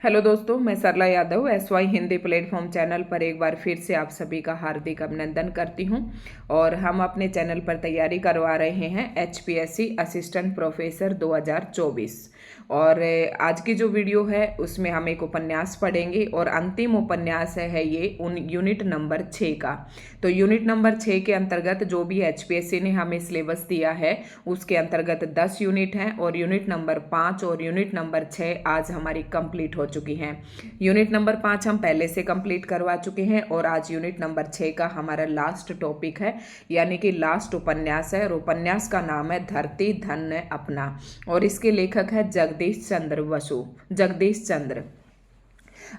Hello दोस्तों, मैं Sarla Yadav SY Hindi platform channel पर एक बार फिर से आप सभी का हार्दिक अभिनंदन करती हूं। और हम अपने चैनल पर तैयारी करवा रहे हैं HPSC असिस्टेंट प्रोफेसर 2024। और आज की जो वीडियो है उसमें हम एक उपन्यास पढ़ेंगे और अंतिम उपन्यास है ये यूनिट नंबर 6 का। तो यूनिट नंबर 6 के अंतर्गत जो भी HPSC ने हमें सिलेबस दिया है उसके अंतर्गत 10 यूनिट हैं और यूनिट नंबर 5 और यूनिट नंबर 6 आज हमारी कंप्लीट हो चुकी हैं। यूनिट नंबर 5 हम पहले से कंप्लीट करवा चुके हैं और आज यूनिट नंबर 6 का हमारा लास्ट टॉपिक है, यानी कि लास्ट उपन्यास है। और उपन्यास का नाम है धरती धन्य अपना और इसके लेखक है जगदीश चंद्र।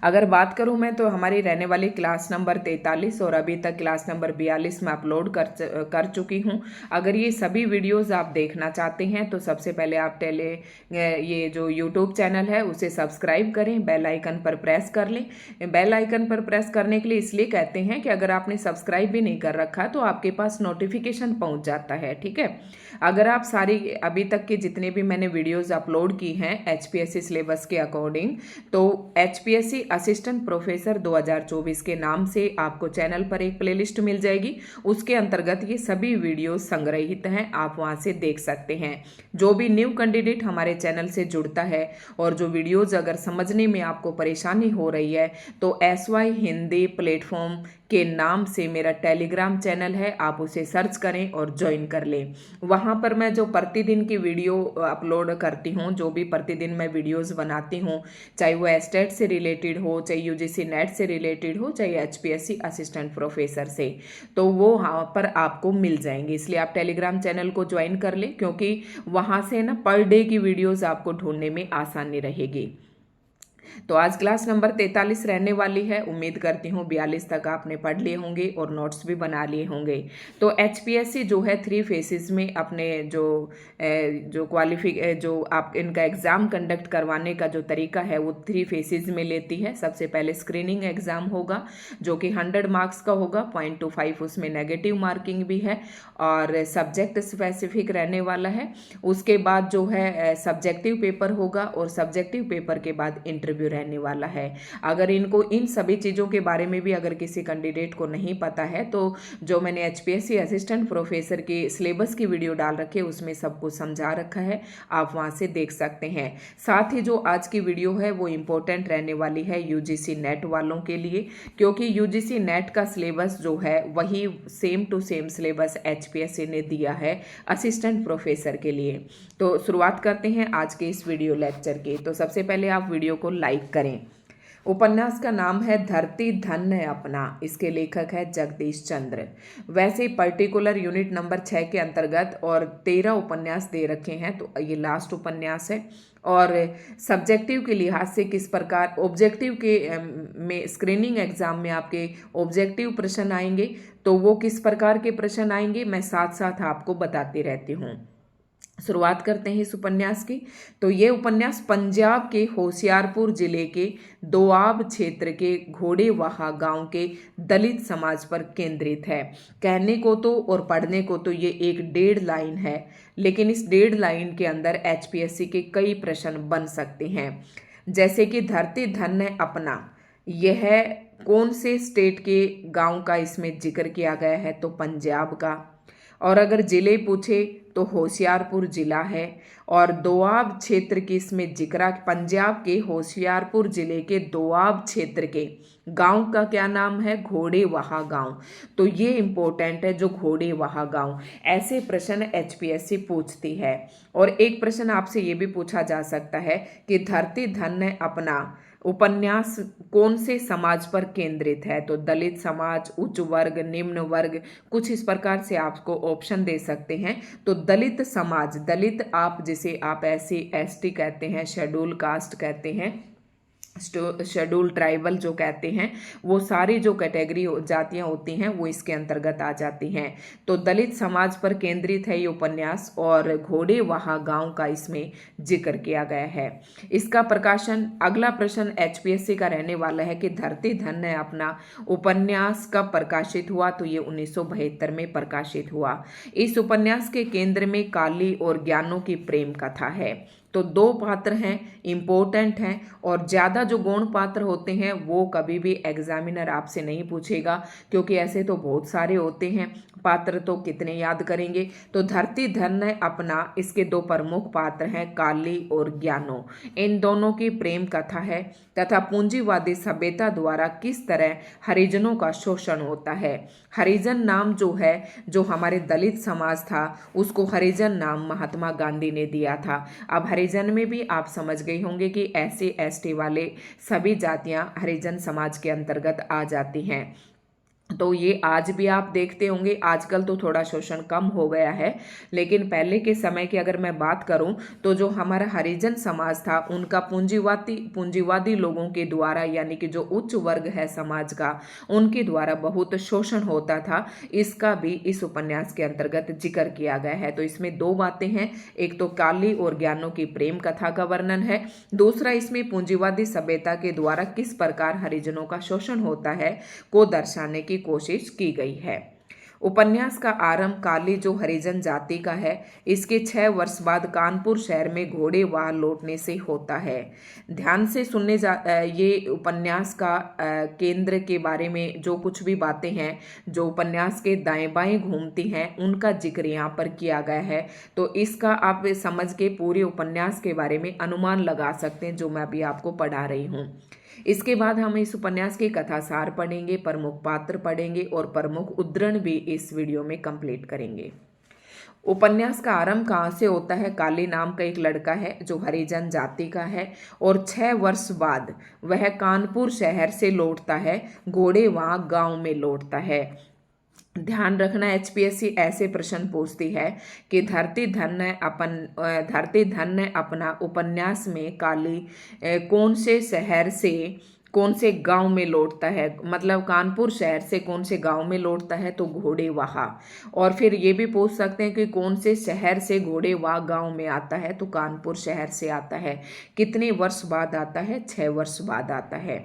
अगर बात करूं मैं तो हमारी रहने वाली क्लास नंबर 43 और अभी तक क्लास नंबर 42 में अपलोड कर चुकी हूं। अगर ये सभी वीडियोस आप देखना चाहते हैं तो सबसे पहले आप ये जो यूट्यूब चैनल है उसे सब्सक्राइब करें, बेल आइकन पर प्रेस कर लें। बेल आइकन पर प्रेस करने के लिए इसलिए कहते हैं कि अगर आपने सब्सक्राइब भी नहीं कर रखा तो आपके पास नोटिफिकेशन पहुंच जाता है, ठीक है। अगर आप सारी अभी तक के जितने भी मैंने वीडियोस अपलोड की हैं HPSC सिलेबस के अकॉर्डिंग, तो HPSC असिस्टेंट प्रोफेसर 2024 के नाम से आपको चैनल पर एक प्लेलिस्ट मिल जाएगी। उसके अंतर्गत ये सभी वीडियो संग्रहित हैं, आप वहां से देख सकते हैं। जो भी न्यू कैंडिडेट हमारे चैनल से जुड़ता है और जो वीडियोज अगर समझने में आपको परेशानी हो रही है तो SY हिंदी प्लेटफॉर्म के नाम से मेरा टेलीग्राम चैनल है, आप उसे सर्च करें और ज्वाइन कर लें। वहाँ पर मैं जो प्रतिदिन की वीडियो अपलोड करती हूँ, जो भी प्रतिदिन मैं वीडियोस बनाती हूँ, चाहे वो एस्टेट से रिलेटेड हो, चाहे UGC नेट से रिलेटेड हो, चाहे HPSC असिस्टेंट प्रोफेसर से, तो वो वहाँ पर आपको मिल जाएंगे। इसलिए आप टेलीग्राम चैनल को ज्वाइन कर लें, क्योंकि वहाँ से ना पर डे की वीडियोस आपको ढूंढने में आसानी रहेगी। तो आज क्लास नंबर 43 रहने वाली है। उम्मीद करती हूँ 42 तक आपने पढ़ लिए होंगे और नोट्स भी बना लिए होंगे। तो HPSC जो है 3 फेसेस में अपने जो आप इनका एग्ज़ाम कंडक्ट करवाने का जो तरीका है वो 3 फेसेस में लेती है। सबसे पहले स्क्रीनिंग एग्ज़ाम होगा जो कि 100 मार्क्स का होगा, 0.25 उसमें नेगेटिव मार्किंग भी है और सब्जेक्ट स्पेसिफिक रहने वाला है। उसके बाद जो है सब्जेक्टिव पेपर होगा और सब्जेक्टिव पेपर के बाद इंटरव्यू रहने वाला है। अगर इनको इन सभी चीज़ों के बारे में भी अगर किसी कैंडिडेट को नहीं पता है तो जो मैंने HPSC असिस्टेंट प्रोफेसर के सिलेबस की वीडियो डाल रखी है उसमें सब कुछ समझा रखा है, आप वहां से देख सकते हैं। साथ ही जो आज की वीडियो है वो इम्पोर्टेंट रहने वाली है UGC नेट वालों के लिए, क्योंकि UGC नेट का सिलेबस जो है वही same to same syllabus HPSC ने दिया है असिस्टेंट प्रोफेसर के लिए। तो शुरुआत करते हैं आज के इस वीडियो लेक्चर की। तो सबसे पहले आप वीडियो को लाइक करें। उपन्यास का नाम है धरती धन्य अपना, इसके लेखक है जगदीश चंद्र। वैसे पर्टिकुलर यूनिट नंबर 6 के अंतर्गत और 13 उपन्यास दे रखे हैं, तो ये लास्ट उपन्यास है। और सब्जेक्टिव के लिहाज से किस प्रकार ऑब्जेक्टिव के में स्क्रीनिंग एग्जाम में आपके ऑब्जेक्टिव प्रश्न आएंगे, तो वो किस प्रकार के प्रश्न आएंगे मैं साथ साथ आपको बताती रहती हूँ। शुरुआत करते हैं इस उपन्यास की। तो ये उपन्यास पंजाब के होशियारपुर जिले के दोआब क्षेत्र के घोड़ेवाहा गांव के दलित समाज पर केंद्रित है। कहने को तो और पढ़ने को तो ये एक 1.5 लाइन है, लेकिन इस 1.5 लाइन के अंदर HPSC के कई प्रश्न बन सकते हैं। जैसे कि धरती धन्य अपना, यह कौन से स्टेट के गांव का इसमें जिक्र किया गया है, तो पंजाब का। और अगर जिले पूछे तो होशियारपुर जिला है। और दोआब क्षेत्र की इसमें जिक्र पंजाब के होशियारपुर जिले के दोआब क्षेत्र के गांव का क्या नाम है, घोड़ेवाहा गांव। तो ये इंपॉर्टेंट है, जो घोड़ेवाहा गांव। ऐसे प्रश्न HPSC पूछती है। और एक प्रश्न आपसे ये भी पूछा जा सकता है कि धरती धन्य अपना उपन्यास कौन से समाज पर केंद्रित है, तो दलित समाज, उच्च वर्ग, निम्न वर्ग, कुछ इस प्रकार से आपको ऑप्शन दे सकते हैं। तो दलित समाज, दलित आप जिसे आप SC ST कहते हैं, शेड्यूल कास्ट कहते हैं, शेड्यूल ट्राइबल जो कहते हैं, वो सारी जो कैटेगरी जातियां होती हैं वो इसके अंतर्गत आ जाती हैं। तो दलित समाज पर केंद्रित है ये उपन्यास और घोड़ेवाहा गांव का इसमें जिक्र किया गया है। इसका प्रकाशन, अगला प्रश्न HPSC का रहने वाला है कि धरती धन्य अपना उपन्यास कब प्रकाशित हुआ, तो ये 1972 में प्रकाशित हुआ। इस उपन्यास के केंद्र में काली और ज्ञानों की प्रेम कथा है। तो 2 पात्र हैं, इम्पोर्टेंट हैं, और ज़्यादा जो गौण पात्र होते हैं वो कभी भी एग्जामिनर आपसे नहीं पूछेगा, क्योंकि ऐसे तो बहुत सारे होते हैं, पात्र तो कितने याद करेंगे। तो धरती धन है अपना, इसके 2 प्रमुख पात्र हैं काली और ज्ञानो। इन दोनों की प्रेम कथा है तथा पूंजीवादी सभ्यता द्वारा किस तरह हरिजनों का शोषण होता है। हरिजन नाम जो है, जो हमारे दलित समाज था, उसको हरिजन नाम महात्मा गांधी ने दिया था। अब हरिजन में भी आप समझ गए होंगे कि SC ST वाले सभी जातियां हरिजन समाज के अंतर्गत आ जाती हैं। तो ये आज भी आप देखते होंगे, आजकल तो थोड़ा शोषण कम हो गया है, लेकिन पहले के समय की अगर मैं बात करूं तो जो हमारा हरिजन समाज था उनका पूंजीवादी लोगों के द्वारा, यानी कि जो उच्च वर्ग है समाज का, उनके द्वारा बहुत शोषण होता था। इसका भी इस उपन्यास के अंतर्गत जिक्र किया गया है। तो इसमें 2 बातें हैं, एक तो काली और ज्ञानों की प्रेम कथा का वर्णन है, दूसरा इसमें पूंजीवादी सभ्यता के द्वारा किस प्रकार हरिजनों का शोषण होता है को दर्शाने की कोशिश की गई है। उपन्यास का आरंभ काली जो हरिजन जाति का है, इसके 6 वर्ष बाद कानपुर शहर में घोड़े वाह लौटने से होता है। ध्यान से सुनने ये उपन्यास का केंद्र के बारे में जो कुछ भी बातें हैं जो उपन्यास के दाएं बाएं घूमती हैं, उनका जिक्र यहाँ पर किया गया है। तो इसका आप समझ के पूरे उपन्यास के बारे में अनुमान लगा सकते हैं, जो मैं अभी आपको पढ़ा रही हूँ। इसके बाद हम इस उपन्यास के कथासार पढ़ेंगे, प्रमुख पात्र पढ़ेंगे और प्रमुख उद्धरण भी इस वीडियो में कंप्लीट करेंगे। उपन्यास का आरंभ कहाँ से होता है? काली नाम का एक लड़का है जो हरिजन जाति का है, और 6 वर्ष बाद वह कानपुर शहर से लौटता है, घोड़े वहाँ गांव में लौटता है। ध्यान रखना, HPSC ऐसे प्रश्न पूछती है कि धरती धन है अपना उपन्यास में काली कौन से शहर से कौन से गांव में लौटता है, मतलब कानपुर शहर से कौन से गांव में लौटता है, तो घोड़े वहा। और फिर ये भी पूछ सकते हैं कि कौन से शहर से घोड़े वाह गांव में आता है, तो कानपुर शहर से आता है। कितने वर्ष बाद आता है? 6 वर्ष बाद आता है।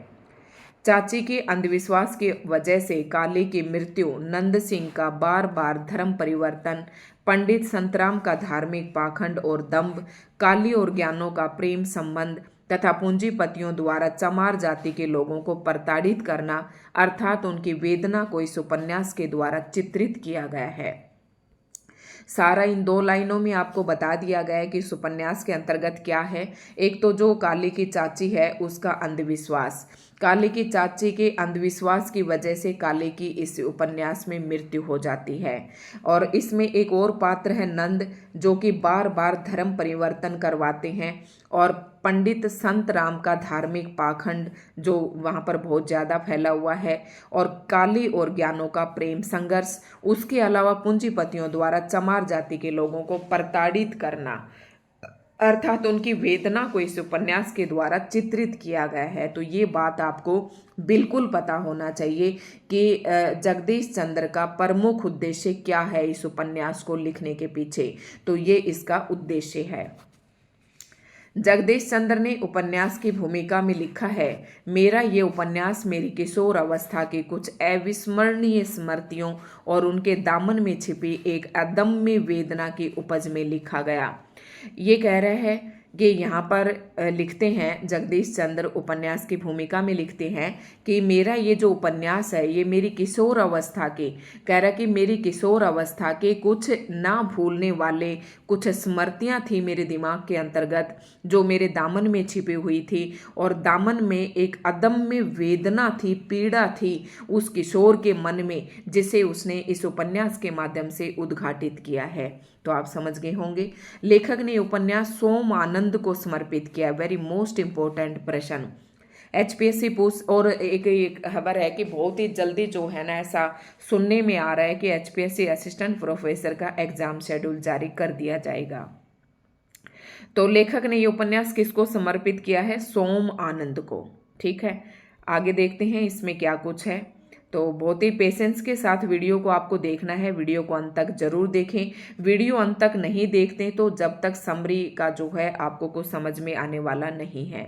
चाची के अंधविश्वास की वजह से काली की मृत्यु, नंद सिंह का बार बार धर्म परिवर्तन, पंडित संतराम का धार्मिक पाखंड और दंभ, काली और ज्ञानों का प्रेम संबंध तथा पूंजीपतियों द्वारा चमार जाति के लोगों को प्रताड़ित करना, अर्थात उनकी वेदना को इस उपन्यास के द्वारा चित्रित किया गया है। सारा इन 2 लाइनों में आपको बता दिया गया है कि इस उपन्यास के अंतर्गत क्या है। एक तो जो काली की चाची है उसका अंधविश्वास, काली की चाची के अंधविश्वास की वजह से काली की इस उपन्यास में मृत्यु हो जाती है। और इसमें एक और पात्र है नंद, जो कि बार बार धर्म परिवर्तन करवाते हैं, और पंडित संत राम का धार्मिक पाखंड जो वहाँ पर बहुत ज़्यादा फैला हुआ है, और काली और ज्ञानों का प्रेम संघर्ष, उसके अलावा पूंजीपतियों द्वारा चमार जाति के लोगों को प्रताड़ित करना, अर्थात उनकी वेदना को इस उपन्यास के द्वारा चित्रित किया गया है। तो ये बात आपको बिल्कुल पता होना चाहिए कि जगदीश चंद्र का प्रमुख उद्देश्य क्या है इस उपन्यास को लिखने के पीछे। तो ये इसका उद्देश्य है। जगदीश चंद्र ने उपन्यास की भूमिका में लिखा है, मेरा ये उपन्यास मेरी किशोर अवस्था की कुछ अविस्मरणीय स्मृतियों और उनके दामन में छिपी एक अदम्य वेदना की उपज में लिखा गया। ये कह रहे हैं कि यहाँ पर लिखते हैं, जगदीश चंद्र उपन्यास की भूमिका में लिखते हैं कि मेरा ये जो उपन्यास है ये मेरी किशोर अवस्था के, कह रहा कि मेरी किशोर अवस्था के कुछ ना भूलने वाले कुछ स्मृतियाँ थी मेरे दिमाग के अंतर्गत, जो मेरे दामन में छिपी हुई थी, और दामन में एक अदम्य वेदना थी, पीड़ा थी उस किशोर के मन में, जिसे उसने इस उपन्यास के माध्यम से उद्घाटित किया है। तो आप समझ गए होंगे। लेखक ने उपन्यास सोम आनंद को समर्पित किया। वेरी मोस्ट इंपॉर्टेंट प्रश्न HPSC पूछ, और एक खबर है कि बहुत ही जल्दी जो है ना, ऐसा सुनने में आ रहा है कि HPSC असिस्टेंट प्रोफेसर का एग्जाम शेड्यूल जारी कर दिया जाएगा। तो लेखक ने ये उपन्यास किसको समर्पित किया है? सोम आनंद को। ठीक है, आगे देखते हैं इसमें क्या कुछ है। तो बहुत ही पेशेंस के साथ वीडियो को आपको देखना है, वीडियो को अंत तक जरूर देखें। वीडियो अंत तक नहीं देखते तो जब तक समरी का जो है आपको कुछ समझ में आने वाला नहीं है।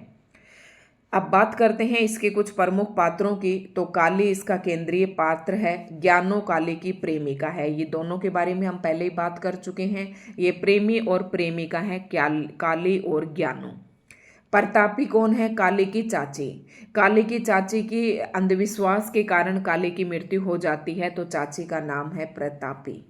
अब बात करते हैं इसके कुछ प्रमुख पात्रों की। तो काली इसका केंद्रीय पात्र है। ज्ञानो काली की प्रेमिका है। ये दोनों के बारे में हम पहले ही बात कर चुके हैं। ये प्रेमी और प्रेमिका है, काली और ज्ञानो। प्रतापी कौन है? काली की चाची। काली की चाची की अंधविश्वास के कारण काली की मृत्यु हो जाती है, तो चाची का नाम है प्रतापी।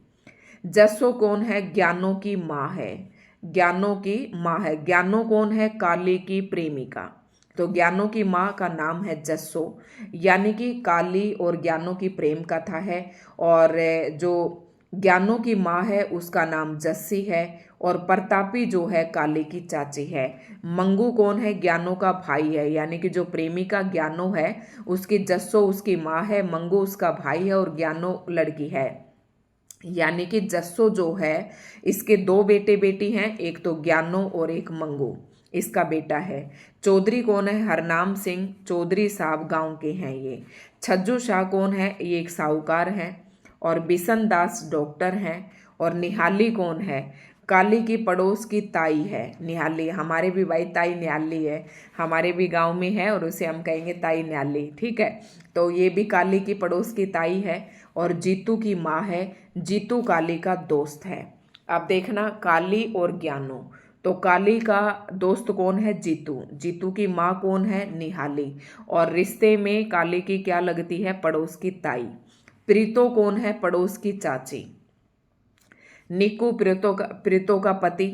जस्सो कौन है? ज्ञानो की माँ है। ज्ञानो की माँ है। ज्ञानो कौन है? काली की प्रेमिका। तो ज्ञानो की माँ का नाम है जस्सो, यानी कि काली और ज्ञानो की प्रेम कथा है। और जो ज्ञानो की माँ है उसका नाम जस्सी है। और प्रतापी जो है काली की चाची है। मंगू कौन है? ज्ञानो का भाई है, यानी कि जो प्रेमिका ज्ञानो है उसकी जस्सो उसकी माँ है, मंगू उसका भाई है और ज्ञानो लड़की है। यानी कि जस्सो जो है इसके दो बेटे बेटी हैं, एक तो ज्ञानो और एक मंगू इसका बेटा है। चौधरी कौन है? हरनाम सिंह चौधरी साहब गांव के हैं ये। छज्जू शाह कौन है? ये एक साहूकार हैं। और बिशन दास डॉक्टर हैं। और निहाली कौन है? काली की पड़ोस की ताई है निहाली। हमारे भी भाई ताई निहाली है, हमारे भी गांव में है और उसे हम कहेंगे ताई निहाली, ठीक है। तो ये भी काली की पड़ोस की ताई है। और जीतू की माँ है। जीतू काली का दोस्त है। अब देखना काली और ज्ञानो। तो काली का दोस्त कौन है? जीतू। जीतू की माँ कौन है? निहाली। और रिश्ते में काली की क्या लगती है? पड़ोस की ताई। प्रीतो कौन है? पड़ोस की चाची। निक्कू प्रीतो का पति।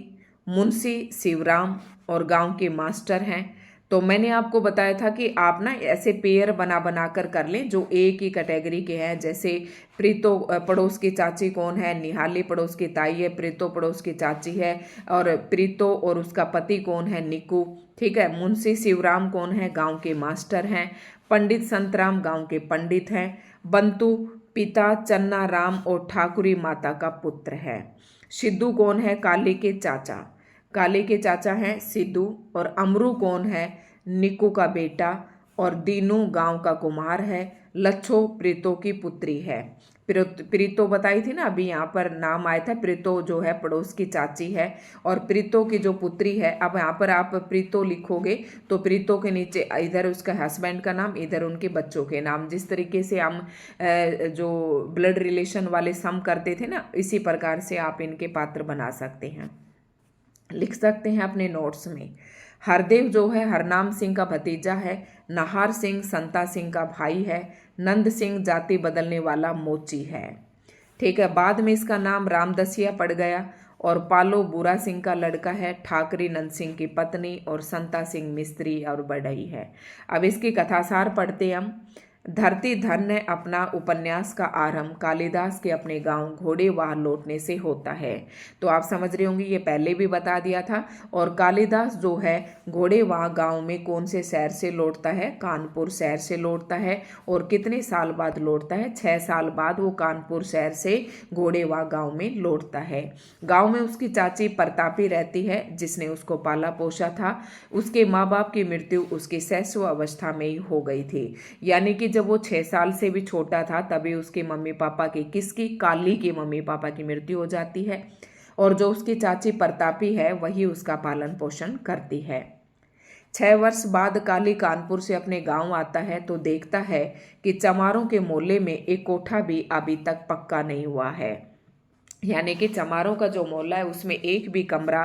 मुंशी शिवराम और गांव के मास्टर हैं। तो मैंने आपको बताया था कि आप ना ऐसे पेयर बना बना कर लें जो एक ही कैटेगरी के हैं। जैसे प्रीतो पड़ोस की चाची कौन है? निहाली पड़ोस की ताई है। प्रीतो पड़ोस की चाची है। और प्रीतो और उसका पति कौन है? निक्कू, ठीक है। मुंशी शिवराम कौन है? गांव के मास्टर हैं। पंडित संतराम गांव के पंडित हैं। बंतु पिता चन्ना राम और ठाकुरी माता का पुत्र है। सिद्धू कौन है? काली के चाचा। काली के चाचा हैं सिद्धू। और अमरू कौन है? निक्कू का बेटा। और दीनू गांव का कुमार है। लच्छो प्रीतो की पुत्री है। प्रीतो बताई थी ना, अभी यहाँ पर नाम आया था। प्रीतो जो है पड़ोस की चाची है। और प्रीतो की जो पुत्री है, अब यहाँ पर आप प्रीतो लिखोगे तो प्रीतो के नीचे इधर उसका हस्बैंड का नाम, इधर उनके बच्चों के नाम। जिस तरीके से हम जो ब्लड रिलेशन वाले सम करते थे ना, इसी प्रकार से आप इनके पात्र बना सकते हैं, लिख सकते हैं अपने नोट्स में। हरदेव जो है हरनाम सिंह का भतीजा है। नाहार सिंह संता सिंह का भाई है। नंद सिंह जाति बदलने वाला मोची है, ठीक है। बाद में इसका नाम रामदसिया पड़ गया। और पालो बुरा सिंह का लड़का है। ठाकरी नंद सिंह की पत्नी। और संता सिंह मिस्त्री और बढ़ई है। अब इसकी कथासार पढ़ते हम। धरती धन ने अपना उपन्यास का आरंभ कालिदास के अपने गांव घोड़ेवाह लौटने से होता है। तो आप समझ रहे होंगे, ये पहले भी बता दिया था। और कालिदास जो है घोड़ेवाह गांव में कौन से शहर से लौटता है? कानपुर शहर से लौटता है। और कितने साल बाद लौटता है? 6 साल बाद वो कानपुर शहर से घोड़ेवाह गांव में लौटता है। गांव में उसकी चाची प्रतापी रहती है, जिसने उसको पाला पोसा था। उसके माँ बाप की मृत्यु उसकी शैशव अवस्था में ही हो गई थी, यानी कि जब वो 6 साल से भी छोटा था तभी उसके मम्मी पापा की, किसकी? काली के मम्मी पापा की मृत्यु हो जाती है। और जो उसकी चाची प्रतापी है वही उसका पालन पोषण करती है। 6 वर्ष बाद काली कानपुर से अपने गांव आता है तो देखता है कि चमारों के मोहल्ले में एक कोठा भी अभी तक पक्का नहीं हुआ है। यानी कि चमारों का जो मोहल्ला है उसमें एक भी कमरा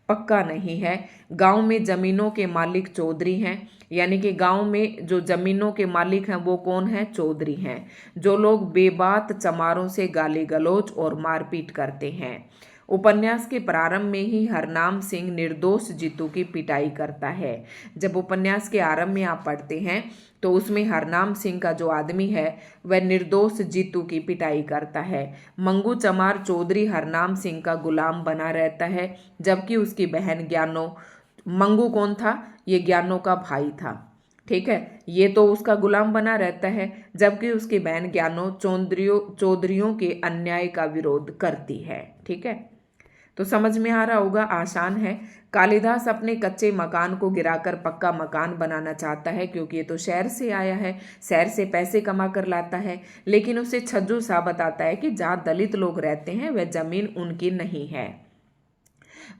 पक्का नहीं है। गांव में जमीनों के मालिक चौधरी हैं, यानी कि गांव में जो जमीनों के मालिक हैं वो कौन है? चौधरी हैं, जो लोग बेबात चमारों से गाली गलौज और मारपीट करते हैं। उपन्यास के प्रारंभ में ही हरनाम सिंह निर्दोष जीतू की पिटाई करता है। जब उपन्यास के आरंभ में आप पढ़ते हैं तो उसमें हरनाम सिंह का जो आदमी है वह निर्दोष जीतू की पिटाई करता है। मंगू चमार चौधरी हरनाम सिंह का गुलाम बना रहता है, जबकि उसकी बहन ज्ञानो। मंगू कौन था? ये ज्ञानो का भाई था, ठीक है। ये तो उसका गुलाम बना रहता है, जबकि उसकी बहन ज्ञानो चौधरियों के अन्याय का विरोध करती है, ठीक है। तो समझ में आ रहा होगा, आसान है। कालिदास अपने कच्चे मकान को गिराकर पक्का मकान बनाना चाहता है, क्योंकि ये तो शहर से आया है, शहर से पैसे कमा कर लाता है। लेकिन उसे छज्जू सा बताता है कि जहाँ दलित लोग रहते हैं वह जमीन उनकी नहीं है।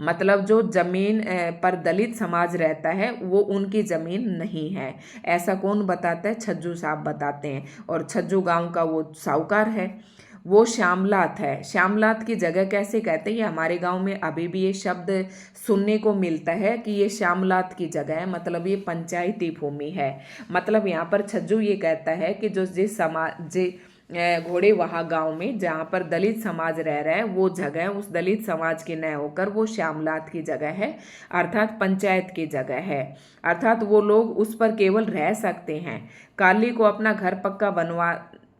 मतलब जो जमीन पर दलित समाज रहता है वो उनकी जमीन नहीं है। ऐसा कौन बताता है? छज्जू साहब बताते हैं। और छज्जू गांव का वो साहूकार है, वो श्यामलात है। श्यामलात की जगह कैसे कहते हैं? ये हमारे गांव में अभी भी ये शब्द सुनने को मिलता है कि ये श्यामलात की जगह है, मतलब ये पंचायती भूमि है। मतलब यहाँ पर छज्जू ये कहता है कि जो जिस समाज घोड़े वहा गांव में जहाँ पर दलित समाज रह रहा है वो जगह उस दलित समाज की न होकर वो श्यामलात की जगह है, अर्थात पंचायत की जगह है। अर्थात वो लोग उस पर केवल रह सकते हैं। काली को अपना घर पक्का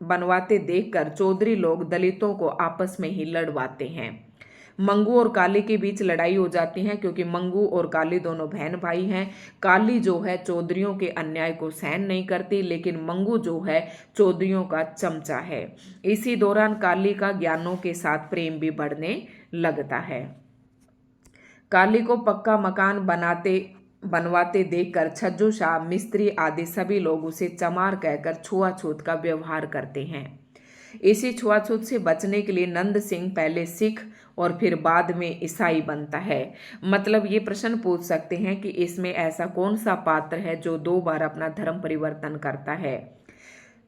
बनवाते देखकर चौधरी लोग दलितों को आपस में ही लड़वाते हैं। मंगू और काली के बीच लड़ाई हो जाती है, क्योंकि मंगू और काली दोनों बहन भाई हैं। काली जो है चौधरियों के अन्याय को सहन नहीं करती, लेकिन मंगू जो है चौधरियों का चमचा है। इसी दौरान काली का ज्ञानों के साथ प्रेम भी बढ़ने लगता है। काली को पक्का मकान बनवाते देखकर छज्जू शाह, मिस्त्री आदि सभी लोग उसे चमार कहकर छुआछूत का व्यवहार करते हैं। इसी छुआछूत से बचने के लिए नंद सिंह पहले सिख और फिर बाद में ईसाई बनता है। मतलब ये प्रश्न पूछ सकते हैं कि इसमें ऐसा कौन सा पात्र है जो 2 बार अपना धर्म परिवर्तन करता है?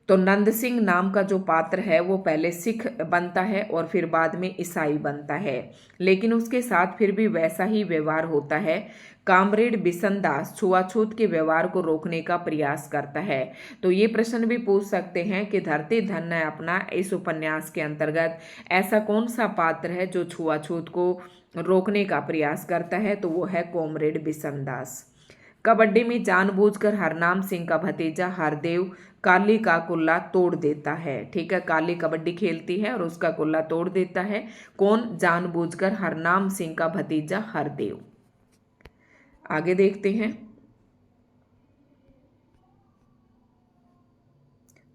तो नंद सिंह नाम का जो पात्र है वो पहले सिख बनता है और फिर बाद में ईसाई बनता है, लेकिन उसके साथ फिर भी वैसा ही व्यवहार होता है। कामरेड बिशनदास छुआछूत के व्यवहार को रोकने का प्रयास करता है। तो ये प्रश्न भी पूछ सकते हैं कि धरती धन है अपना इस उपन्यास के अंतर्गत ऐसा कौन सा पात्र है जो छुआछूत को रोकने का प्रयास करता है? तो वो है कॉमरेड बिशनदास। कबड्डी में जानबूझकर हरनाम सिंह का भतीजा हरदेव काली का कुल्ला तोड़ देता है। ठीक है, काली कबड्डी खेलती है और उसका कुल्ला तोड़ देता है। कौन? जानबूझकर हरनाम सिंह का भतीजा हरदेव। आगे देखते हैं।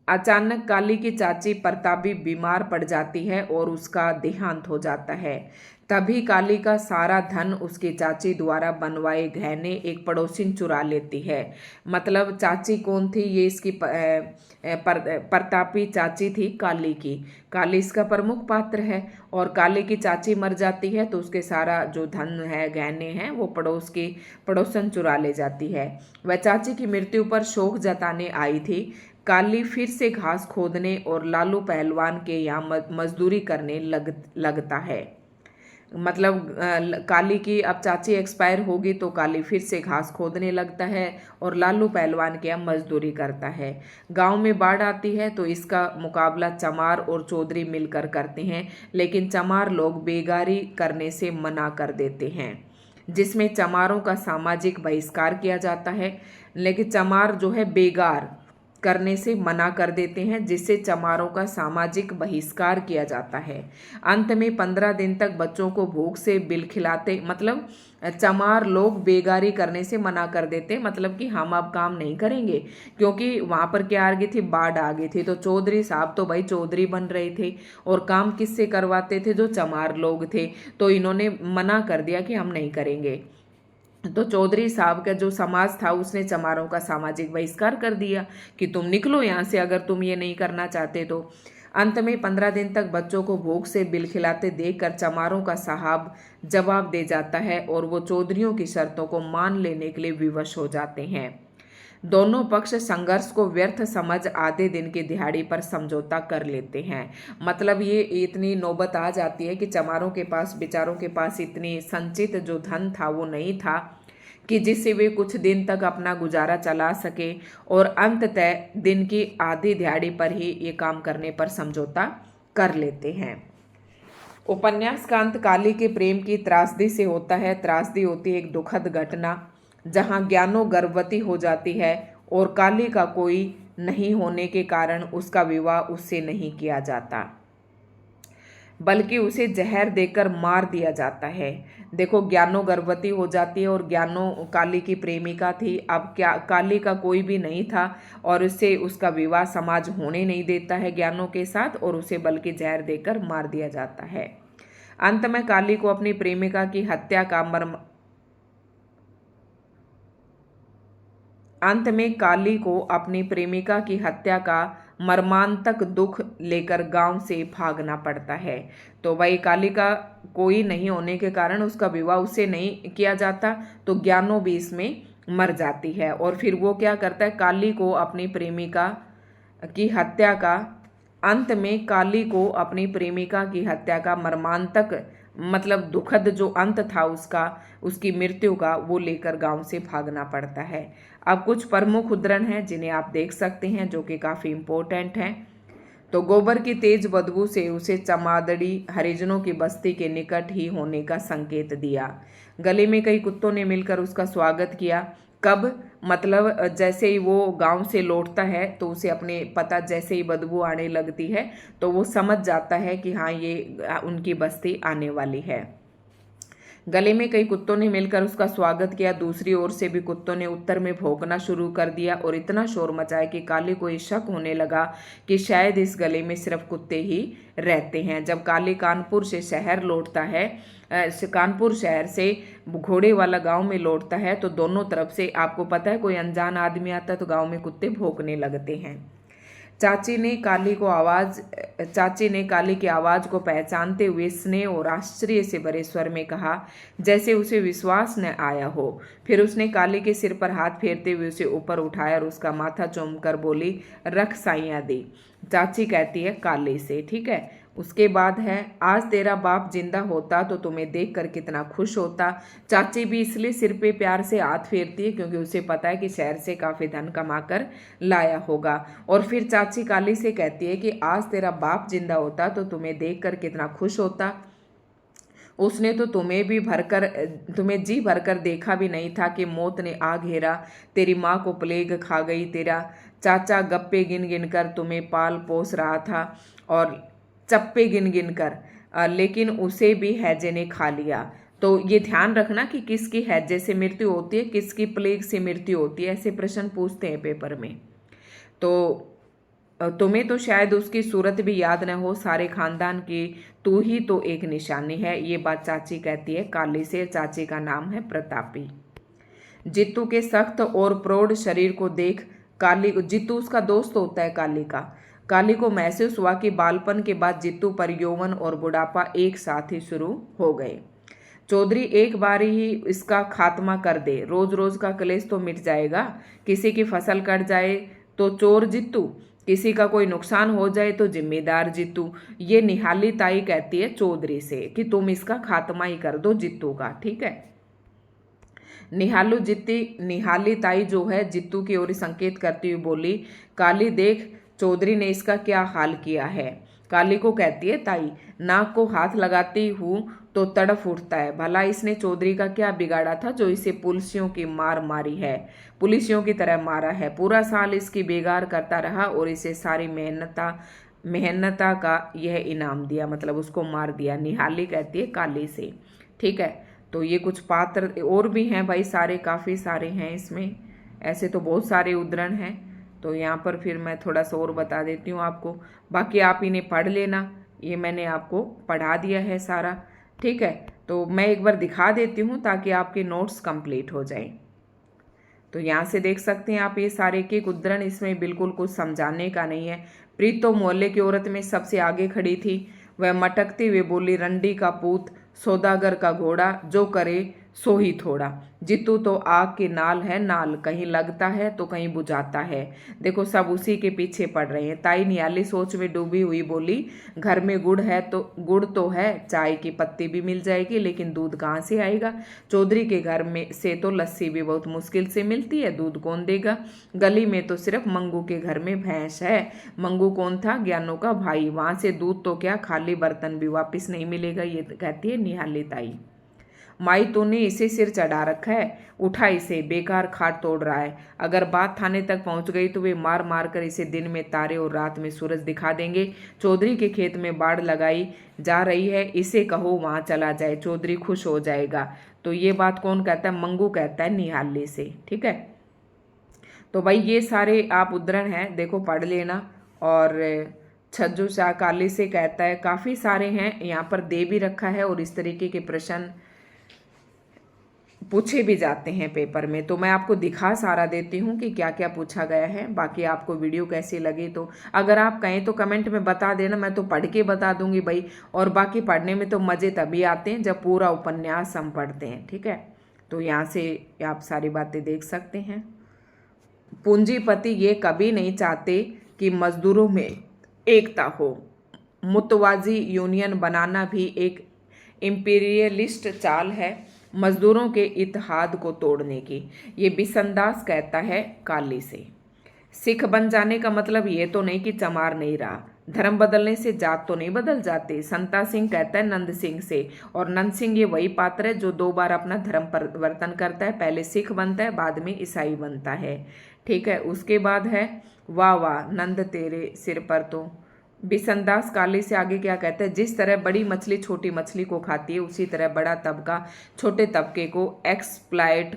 अचानक काली की चाची प्रतापी बीमार पड़ जाती है और उसका देहांत हो जाता है। तभी काली का सारा धन उसकी चाची द्वारा बनवाए गहने एक पड़ोसिन चुरा लेती है। मतलब चाची कौन थी? ये इसकी प्रतापी चाची थी काली की। काली इसका प्रमुख पात्र है और काली की चाची मर जाती है तो उसके सारा जो धन है गहने हैं वो पड़ोसन चुरा ले जाती है। वह चाची की मृत्यु पर शोक जताने आई थी। काली फिर से घास खोदने और लालू पहलवान के यहाँ मजदूरी करने लगता है। मतलब काली की अब चाची एक्सपायर होगी तो काली फिर से घास खोदने लगता है और लालू पहलवान के यहाँ मजदूरी करता है। गांव में बाढ़ आती है तो इसका मुकाबला चमार और चौधरी मिलकर करते हैं, लेकिन चमार लोग बेगारी करने से मना कर देते हैं, जिसमें चमारों का सामाजिक बहिष्कार किया जाता है। लेकिन चमार जो है बेगार करने से मना कर देते हैं, जिससे चमारों का सामाजिक बहिष्कार किया जाता है। अंत में 15 दिन तक बच्चों को भूख से बिल खिलाते, मतलब चमार लोग बेगारी करने से मना कर देते, मतलब कि हम अब काम नहीं करेंगे, क्योंकि वहां पर क्या आ गई थी? बाढ़ आ गई थी। तो चौधरी साहब तो भाई चौधरी बन रहे थे और काम किससे करवाते थे? जो चमार लोग थे। तो इन्होंने मना कर दिया कि हम नहीं करेंगे। तो चौधरी साहब का जो समाज था उसने चमारों का सामाजिक बहिष्कार कर दिया कि तुम निकलो यहाँ से अगर तुम ये नहीं करना चाहते तो। अंत में 15 दिन तक बच्चों को भूख से बिल खिलाते देखकर चमारों का साहब जवाब दे जाता है और वो चौधरियों की शर्तों को मान लेने के लिए विवश हो जाते हैं। दोनों पक्ष संघर्ष को व्यर्थ समझ आधे दिन की दिहाड़ी पर समझौता कर लेते हैं। मतलब ये इतनी नौबत आ जाती है कि चमारों के पास, बेचारों के पास इतनी संचित जो धन था वो नहीं था कि जिससे वे कुछ दिन तक अपना गुजारा चला सके, और अंततः दिन की आधी दिहाड़ी पर ही ये काम करने पर समझौता कर लेते हैं। उपन्यास का अंत काली के प्रेम की त्रासदी से होता है। त्रासदी होती है एक दुखद घटना जहां ज्ञानो गर्भवती हो जाती है और काली का कोई नहीं होने के कारण उसका विवाह उससे नहीं किया जाता, बल्कि उसे जहर देकर मार दिया जाता है। देखो, ज्ञानो गर्भवती हो जाती है और ज्ञानो काली की प्रेमिका थी। अब क्या काली का कोई भी नहीं था और उससे उसका विवाह समाज होने नहीं देता है ज्ञानो के साथ, और उसे बल्कि जहर देकर मार दिया जाता है। अंत में काली को अपनी प्रेमिका की हत्या का अंत में काली को अपनी प्रेमिका की हत्या का मर्मांतक दुख लेकर गांव से भागना पड़ता है। तो भाई काली का कोई नहीं होने के कारण उसका विवाह उससे नहीं किया जाता, तो ज्ञानो भी इसमें मर जाती है। और फिर वो क्या करता है, काली को अपनी प्रेमिका की हत्या का, अंत में काली को अपनी प्रेमिका की हत्या का मर्मांतक मतलब दुखद जो अंत था उसका, उसकी मृत्यु का, वो लेकर गांव से भागना पड़ता है। अब कुछ प्रमुख उद्धरण हैं जिन्हें आप देख सकते हैं जो कि काफ़ी इम्पोर्टेंट हैं। तो गोबर की तेज बदबू से उसे चमादड़ी हरिजनों की बस्ती के निकट ही होने का संकेत दिया। गले में कई कुत्तों ने मिलकर उसका स्वागत किया। कब, मतलब जैसे ही वो गांव से लौटता है तो उसे अपने पता जैसे ही बदबू आने लगती है तो वो समझ जाता है कि हाँ ये उनकी बस्ती आने वाली है। गले में कई कुत्तों ने मिलकर उसका स्वागत किया। दूसरी ओर से भी कुत्तों ने उत्तर में भौंकना शुरू कर दिया और इतना शोर मचाया कि काली को ये शक होने लगा कि शायद इस गले में सिर्फ कुत्ते ही रहते हैं। जब काली कानपुर से शहर लौटता है, कानपुर शहर से घोड़े वाला गांव में लौटता है, तो दोनों तरफ से आपको पता है कोई अनजान आदमी आता है तो गांव में कुत्ते भौंकने लगते हैं। चाची ने काली की आवाज को पहचानते हुए स्नेह और आश्चर्य से भरे स्वर में कहा, जैसे उसे विश्वास न आया हो। फिर उसने काली के सिर पर हाथ फेरते हुए उसे ऊपर उठाया और उसका माथा चूमकर बोली, रख साइयां दी। चाची कहती है काली से, ठीक है। उसके बाद है, आज तेरा बाप जिंदा होता तो तुम्हें देखकर कितना खुश होता। चाची भी इसलिए सिर पे प्यार से हाथ फेरती है क्योंकि उसे पता है कि शहर से काफी धन कमाकर लाया होगा। और फिर चाची काली से कहती है कि आज तेरा बाप जिंदा होता तो तुम्हें देखकर कितना खुश होता। उसने तो तुम्हें जी भरकर देखा भी नहीं था कि मौत ने आ घेरा, तेरी माँ को प्लेग खा गई। तेरा चाचा गप्पे गिन गिन कर तुम्हें पाल पोस रहा था और चप्पे गिन गिन कर, लेकिन उसे भी हैजे ने खा लिया। तो ये ध्यान रखना कि किसकी हैजे से मृत्यु होती है, किसकी प्लेग से मृत्यु होती है, ऐसे प्रश्न पूछते हैं पेपर में। तो तुम्हें तो शायद उसकी सूरत भी याद न हो, सारे खानदान की तू ही तो एक निशानी है। ये बात चाची कहती है काली से। चाची का नाम है प्रतापी। जित्तू के सख्त और प्रौढ़ शरीर को देख काली, जित्तू उसका दोस्त होता है काली को महसूस हुआ कि बालपन के बाद जित्तू पर यौवन और बुढ़ापा एक साथ ही शुरू हो गए। चौधरी एक बार ही इसका खात्मा कर दे, रोज रोज का क्लेश तो मिट जाएगा। किसी की फसल कट जाए तो चोर जित्तू, किसी का कोई नुकसान हो जाए तो जिम्मेदार जित्तू। ये निहाली ताई कहती है चौधरी से कि तुम इसका खात्मा ही कर दो जित्तू का, ठीक है। निहाली ताई जो है जित्तू की ओर संकेत करती हुई बोली, काली देख चौधरी ने इसका क्या हाल किया है। काली को कहती है ताई, नाक को हाथ लगाती हूँ तो तड़फ उठता है। भला इसने चौधरी का क्या बिगाड़ा था जो इसे पुलिसियों की मार मारी है, पुलिसियों की तरह मारा है। पूरा साल इसकी बेगार करता रहा और इसे सारी मेहनता का यह इनाम दिया, मतलब उसको मार दिया। निहाली कहती है काली से, ठीक है। तो ये कुछ पात्र और भी हैं भाई, सारे काफ़ी सारे हैं इसमें, ऐसे तो बहुत सारे उद्धरण हैं। तो यहाँ पर फिर मैं थोड़ा सा और बता देती हूँ आपको, बाकी आप इन्हें पढ़ लेना, ये मैंने आपको पढ़ा दिया है सारा, ठीक है। तो मैं एक बार दिखा देती हूँ ताकि आपके नोट्स कंप्लीट हो जाए। तो यहाँ से देख सकते हैं आप ये सारे के उद्धरण, इसमें बिल्कुल कुछ समझाने का नहीं है। प्रीत तो मोहल्ले की औरत में सबसे आगे खड़ी थी। वह मटकते हुए बोली, रंडी का पूत, सौदागर का घोड़ा, जो करे सो ही थोड़ा। जित्तू तो आग की नाल है नाल, कहीं लगता है तो कहीं बुझाता है। देखो सब उसी के पीछे पड़ रहे हैं। ताई नियाली सोच में डूबी हुई बोली, घर में गुड़ तो है, चाय की पत्ती भी मिल जाएगी, लेकिन दूध कहाँ से आएगा। चौधरी के घर में से तो लस्सी भी बहुत मुश्किल से मिलती है, दूध कौन देगा। गली में तो सिर्फ मंगू के घर में भैंस है। मंगू कौन था, ज्ञानों का भाई, वहां से दूध तो क्या खाली बर्तन भी वापिस नहीं मिलेगा। ये कहती है निहाली ताई। माई तूने इसे सिर चढ़ा रखा है, उठा इसे, बेकार खाट तोड़ रहा है। अगर बात थाने तक पहुंच गई तो वे मार मार कर इसे दिन में तारे और रात में सूरज दिखा देंगे। चौधरी के खेत में बाढ़ लगाई जा रही है, इसे कहो वहां चला जाए, चौधरी खुश हो जाएगा। तो ये बात कौन कहता है, मंगू कहता है निहाली से, ठीक है। तो भाई ये सारे आप उद्धरण हैं, देखो पढ़ लेना। और छज्जू शाह काली से कहता है, काफ़ी सारे हैं यहाँ पर दे भी रखा है और इस तरीके के प्रश्न पूछे भी जाते हैं पेपर में। तो मैं आपको दिखा सारा देती हूँ कि क्या क्या पूछा गया है। बाकी आपको वीडियो कैसी लगी तो अगर आप कहें तो कमेंट में बता देना, मैं तो पढ़ के बता दूंगी भाई। और बाकी पढ़ने में तो मज़े तभी आते हैं जब पूरा उपन्यास हम पढ़ते हैं, ठीक है। तो यहाँ से आप सारी बातें देख सकते हैं। पूंजीपति ये कभी नहीं चाहते कि मजदूरों में एकता हो। मुतवाजी यूनियन बनाना भी एक इम्पीरियलिस्ट चाल है मजदूरों के इत्तेहाद को तोड़ने की। ये बिसंदास कहता है काली से। सिख बन जाने का मतलब ये तो नहीं कि चमार नहीं रहा। धर्म बदलने से जात तो नहीं बदल जाते। संता सिंह कहता है नंद सिंह से, और नंद सिंह ये वही पात्र है जो 2 बार अपना धर्म परिवर्तन करता है। पहले सिख बनता है, बाद में ईसाई बनता है, ठीक है। उसके बाद है वाह वाह नंद तेरे सिर पर तो। बिसंदास काली से आगे क्या कहता है, जिस तरह बड़ी मछली छोटी मछली को खाती है उसी तरह बड़ा तबका छोटे तबके को एक्सप्लॉइट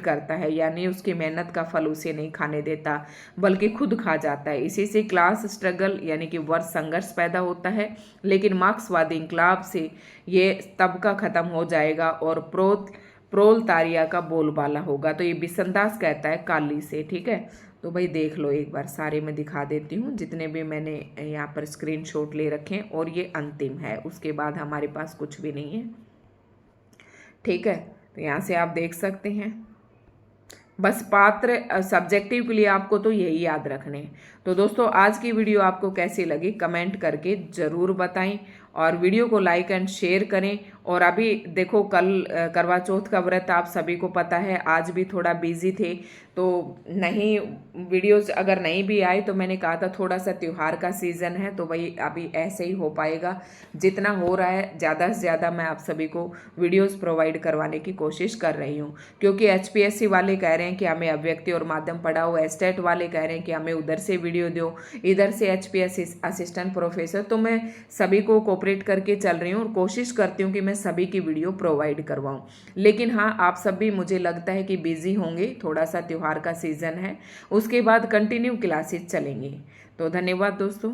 करता है, यानी उसकी मेहनत का फल उसे नहीं खाने देता बल्कि खुद खा जाता है। इसी से क्लास स्ट्रगल यानी कि वर्ग संघर्ष पैदा होता है। लेकिन मार्क्सवादी इंकलाब से ये तबका खत्म हो जाएगा और प्रोलतारिया का बोलबाला होगा। तो ये बिसंदास कहता है काली से, ठीक है। तो भाई देख लो एक बार, सारे मैं दिखा देती हूँ जितने भी मैंने यहाँ पर स्क्रीनशॉट ले रखे हैं, और ये अंतिम है, उसके बाद हमारे पास कुछ भी नहीं है, ठीक है। तो यहाँ से आप देख सकते हैं। बस पात्र सब्जेक्टिव के लिए आपको तो यही याद रखने हैं। तो दोस्तों आज की वीडियो आपको कैसी लगी कमेंट करके ज़रूर बताएं, और वीडियो को लाइक एंड शेयर करें। और अभी देखो कल करवा चौथ का व्रत आप सभी को पता है, आज भी थोड़ा बिजी थे तो नहीं वीडियोस अगर नहीं भी आए तो मैंने कहा था थोड़ा सा त्यौहार का सीज़न है तो वही अभी ऐसे ही हो पाएगा। जितना हो रहा है ज़्यादा से ज़्यादा मैं आप सभी को वीडियोस प्रोवाइड करवाने की कोशिश कर रही हूँ, क्योंकि HPSC वाले कह रहे हैं कि हमें अव्यक्ति और माध्यम पढ़ाओ, एस्टेट वाले कह रहे हैं कि हमें उधर से वीडियो दो, इधर से HPSC असिस्टेंट प्रोफेसर। तो मैं सभी को कोऑपरेट करके चल रही हूँ और कोशिश करती हूँ कि मैं सभी की वीडियो प्रोवाइड करवाऊँ। लेकिन हाँ आप सब भी मुझे लगता है कि बिजी होंगे, थोड़ा सा त्यौहार का सीज़न है, उसके बाद कंटिन्यू क्लासेस चलेंगी। तो धन्यवाद दोस्तों।